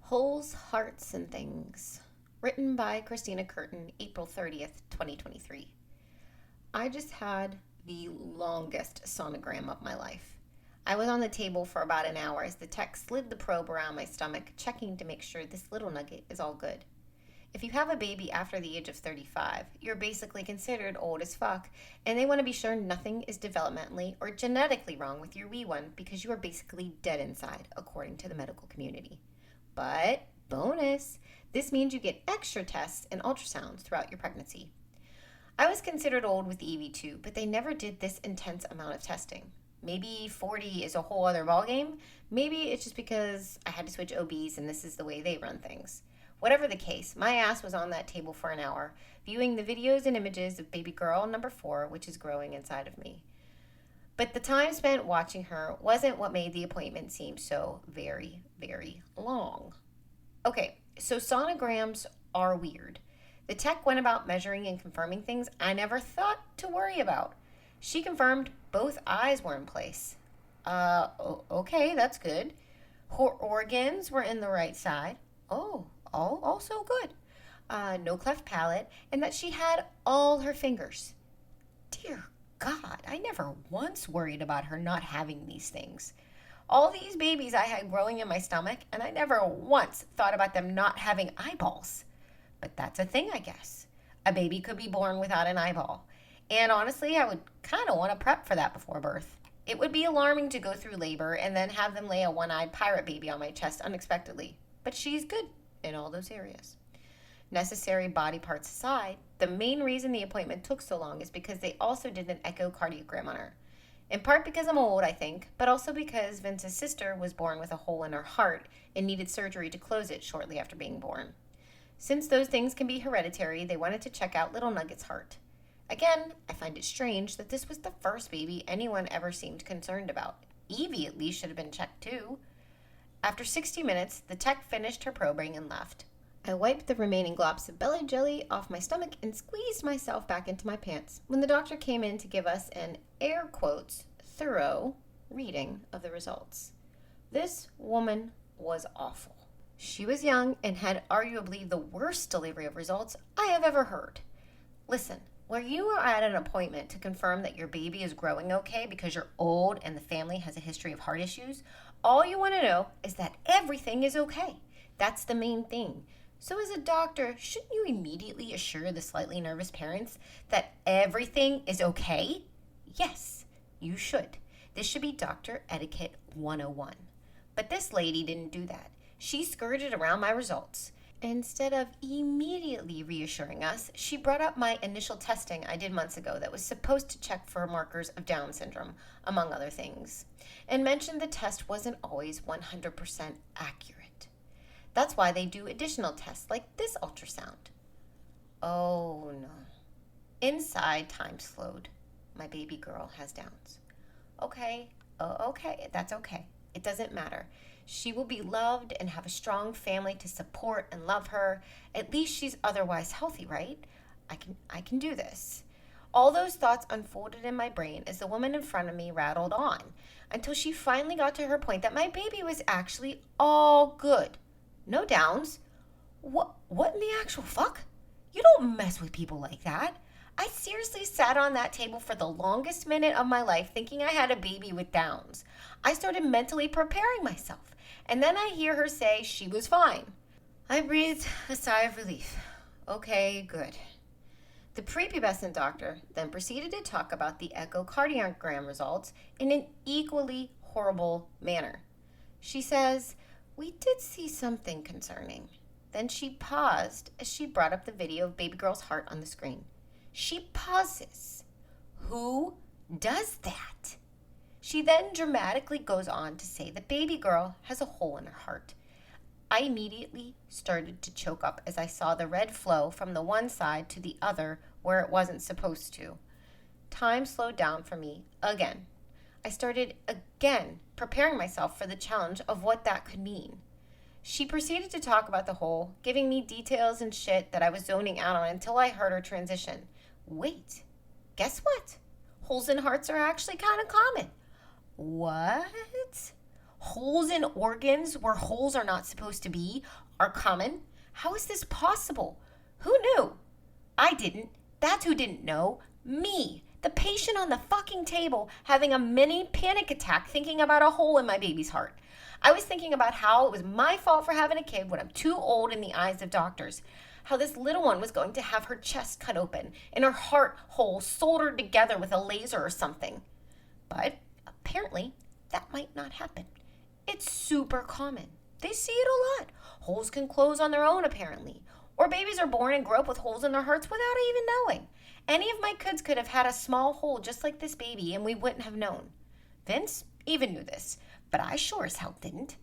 Holes, Hearts, and Things. Written by Christina Curtin, April 30th, 2023. I just had the longest sonogram of my life. I was on the table for about an hour as the tech slid the probe around my stomach, checking to make sure this little nugget is all good. If you have a baby after the age of 35, you're basically considered old as fuck, and they want to be sure nothing is developmentally or genetically wrong with your wee one because you are basically dead inside, according to the medical community. But, bonus, this means you get extra tests and ultrasounds throughout your pregnancy. I was considered old with EV2, but they never did this intense amount of testing. Maybe 40 is a whole other ballgame. Maybe it's just because I had to switch OBs and this is the way they run things. Whatever the case, my ass was on that table for an hour, viewing the videos and images of baby girl number 4, which is growing inside of me. But the time spent watching her wasn't what made the appointment seem so very, very long. Okay, so sonograms are weird. The tech went about measuring and confirming things I never thought to worry about. She confirmed both eyes were in place. Okay, that's good. Her organs were in the right side. Oh, also good. No cleft palate, and that she had all her fingers. Dear God, I never once worried about her not having these things. All these babies I had growing in my stomach, and I never once thought about them not having eyeballs. But that's a thing, I guess. A baby could be born without an eyeball. And honestly, I would kind of want to prep for that before birth. It would be alarming to go through labor and then have them lay a one-eyed pirate baby on my chest unexpectedly. But she's good in all those areas. Necessary body parts aside, the main reason the appointment took so long is because they also did an echocardiogram on her. In part because I'm old, I think, but also because Vince's sister was born with a hole in her heart and needed surgery to close it shortly after being born. Since those things can be hereditary, they wanted to check out little Nugget's heart. Again, I find it strange that this was the first baby anyone ever seemed concerned about. Evie at least should have been checked too. After 60 minutes, the tech finished her probing and left. I wiped the remaining globs of belly jelly off my stomach and squeezed myself back into my pants when the doctor came in to give us an, air quotes, thorough reading of the results. This woman was awful. She was young and had arguably the worst delivery of results I have ever heard. Listen, where you are at an appointment to confirm that your baby is growing okay because you're old and the family has a history of heart issues, all you want to know is that everything is okay. That's the main thing. So as a doctor, shouldn't you immediately assure the slightly nervous parents that everything is okay? Yes, you should. This should be Doctor Etiquette 101. But this lady didn't do that. She skirted around my results. Instead of immediately reassuring us, she brought up my initial testing I did months ago that was supposed to check for markers of Down syndrome, among other things, and mentioned the test wasn't always 100% accurate. That's why they do additional tests like this ultrasound. Oh no. Inside, time slowed. My baby girl has Downs. Okay, that's okay. It doesn't matter. She will be loved and have a strong family to support and love her. At least she's otherwise healthy, right? I can do this. All those thoughts unfolded in my brain as the woman in front of me rattled on until she finally got to her point that my baby was actually all good. No Downs. What in the actual fuck? You don't mess with people like that. I seriously sat on that table for the longest minute of my life thinking I had a baby with Downs. I started mentally preparing myself, and then I hear her say she was fine. I breathed a sigh of relief. Okay, good. The prepubescent doctor then proceeded to talk about the echocardiogram results in an equally horrible manner. She says, "We did see something concerning." Then she paused as she brought up the video of baby girl's heart on the screen. She pauses. Who does that? She then dramatically goes on to say the baby girl has a hole in her heart. I immediately started to choke up as I saw the red flow from the one side to the other where it wasn't supposed to. Time slowed down for me again. I started again preparing myself for the challenge of what that could mean. She proceeded to talk about the hole, giving me details and shit that I was zoning out on until I heard her transition. Wait, guess what? Holes in hearts are actually kind of common. What? Holes in organs where holes are not supposed to be are common. How is this possible? Who knew? I didn't. That's who didn't know. Me, the patient on the fucking table, having a mini panic attack thinking about a hole in my baby's heart. I was thinking about how it was my fault for having a kid when I'm too old in the eyes of doctors. How this little one was going to have her chest cut open and her heart hole soldered together with a laser or something. But apparently, that might not happen. It's super common. They see it a lot. Holes can close on their own, apparently. Or babies are born and grow up with holes in their hearts without even knowing. Any of my kids could have had a small hole just like this baby, and we wouldn't have known. Vince even knew this, but I sure as hell didn't.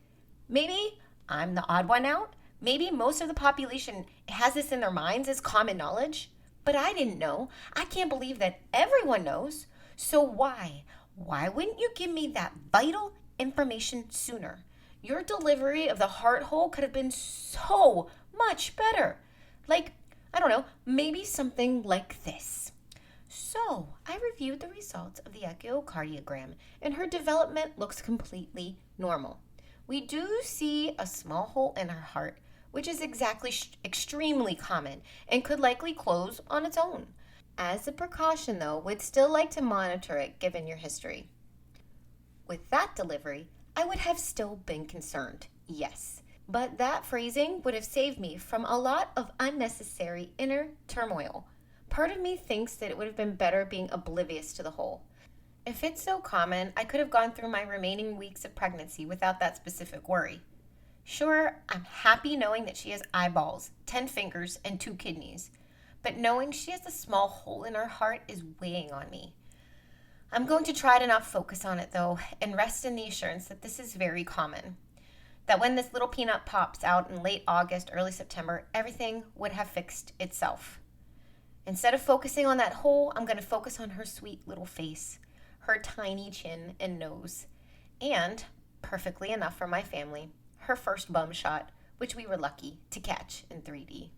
Maybe I'm the odd one out. Maybe most of the population has this in their minds as common knowledge. But I didn't know. I can't believe that everyone knows. So why? Why wouldn't you give me that vital information sooner? Your delivery of the heart hole could have been so much better. Like, I don't know, maybe something like this. So, I reviewed the results of the echocardiogram, and her development looks completely normal. We do see a small hole in her heart, which is extremely common and could likely close on its own. As a precaution, though, we'd still like to monitor it given your history. With that delivery, I would have still been concerned, yes. But that phrasing would have saved me from a lot of unnecessary inner turmoil. Part of me thinks that it would have been better being oblivious to the hole. If it's so common, I could have gone through my remaining weeks of pregnancy without that specific worry. Sure, I'm happy knowing that she has eyeballs, 10 fingers, and 2 kidneys. But knowing she has a small hole in her heart is weighing on me. I'm going to try to not focus on it, though, and rest in the assurance that this is very common. That when this little peanut pops out in late August, early September, everything would have fixed itself. Instead of focusing on that hole, I'm going to focus on her sweet little face, her tiny chin and nose, and, perfectly enough for my family, her first bum shot, which we were lucky to catch in 3D.